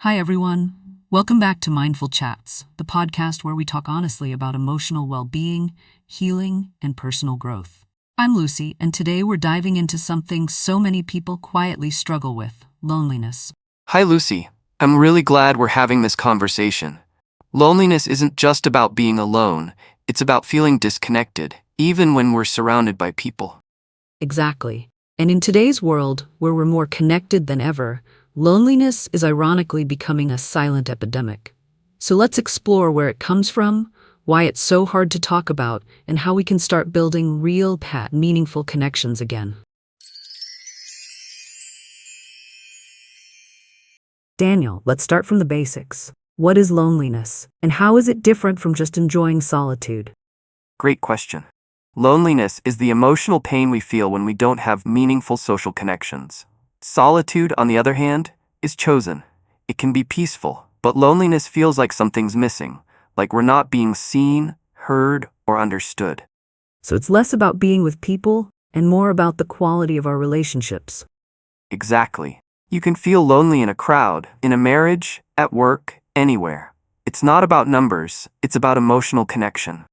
Hi, everyone. Welcome back to Mindful Chats, the podcast where we talk honestly about emotional well being, healing, and personal growth. I'm Lucy, and today we're diving into something so many people quietly struggle with: loneliness. Hi, Lucy. I'm really glad we're having this conversation. Loneliness isn't just about being alone, it's about feeling disconnected, even when we're surrounded by people. Exactly. And in today's world, where we're more connected than ever, loneliness is ironically becoming a silent epidemic. So let's explore where it comes from, why it's so hard to talk about, and how we can start building real, meaningful connections again. Daniel, let's start from the basics. What is loneliness, and how is it different from just enjoying solitude? Great question. Loneliness is the emotional pain we feel when we don't have meaningful social connections. Solitude, on the other hand, is chosen. It can be peaceful, but loneliness feels like something's missing, like we're not being seen, heard, or understood. So it's less about being with people and more about the quality of our relationships. Exactly. You can feel lonely in a crowd, in a marriage, at work, anywhere. It's not about numbers, it's about emotional connection.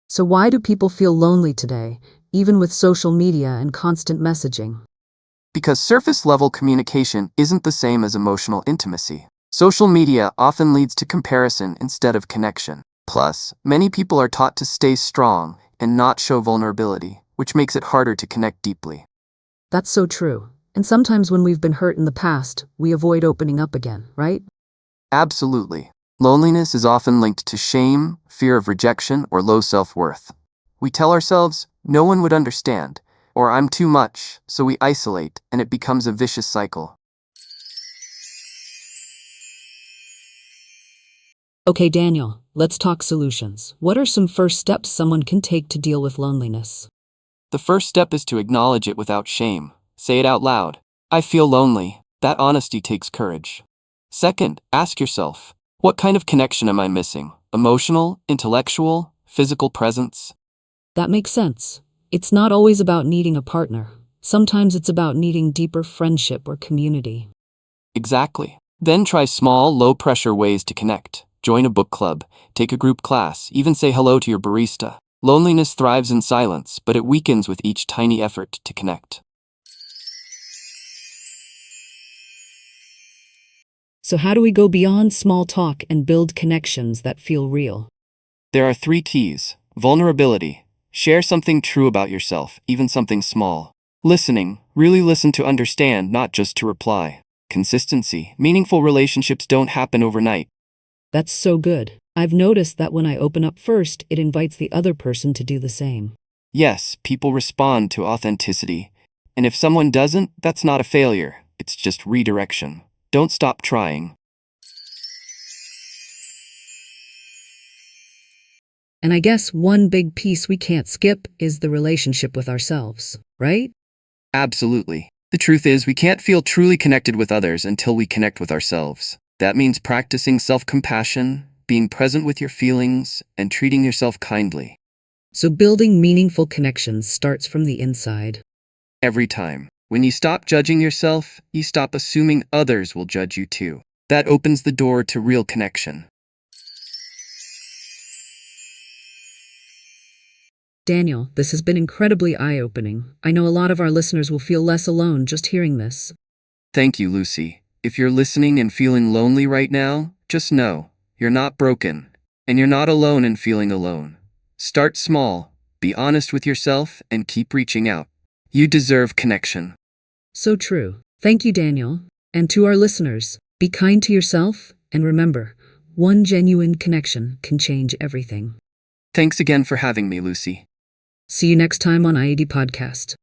So why do people feel lonely today, even with social media and constant messaging? Because surface-level communication isn't the same as emotional intimacy. Social media often leads to comparison instead of connection. Plus, many people are taught to stay strong and not show vulnerability, which makes it harder to connect deeply. That's so true. And sometimes when we've been hurt in the past, we avoid opening up again, right? Absolutely. Loneliness is often linked to shame, fear of rejection, or low self-worth. We tell ourselves, no one would understand, or I'm too much, so we isolate, and it becomes a vicious cycle. Okay, Daniel, let's talk solutions. What are some first steps someone can take to deal with loneliness? The first step is to acknowledge it without shame. Say it out loud. I feel lonely. That honesty takes courage. Second, ask yourself, what kind of connection am I missing? Emotional, intellectual, physical presence? That makes sense. It's not always about needing a partner. Sometimes it's about needing deeper friendship or community. Exactly. Then try small, low-pressure ways to connect. Join a book club, take a group class, even say hello to your barista. Loneliness thrives in silence, but it weakens with each tiny effort to connect. So how do we go beyond small talk and build connections that feel real? There are 3 keys. Vulnerability. Share something true about yourself, even something small. Listening. Really listen to understand, not just to reply. Consistency. Meaningful relationships don't happen overnight. That's so good. I've noticed that when I open up first, it invites the other person to do the same. Yes, people respond to authenticity. And if someone doesn't, that's not a failure. It's just redirection. Don't stop trying. And I guess one big piece we can't skip is the relationship with ourselves, right? Absolutely. The truth is, we can't feel truly connected with others until we connect with ourselves. That means practicing self-compassion, being present with your feelings, and treating yourself kindly. So building meaningful connections starts from the inside. Every time. When you stop judging yourself, you stop assuming others will judge you too. That opens the door to real connection. Daniel, this has been incredibly eye-opening. I know a lot of our listeners will feel less alone just hearing this. Thank you, Lucy. If you're listening and feeling lonely right now, just know you're not broken, and you're not alone in feeling alone. Start small, be honest with yourself, and keep reaching out. You deserve connection. So true. Thank you, Daniel. And to our listeners, be kind to yourself, and remember, one genuine connection can change everything. Thanks again for having me, Lucy. See you next time on IED Podcast.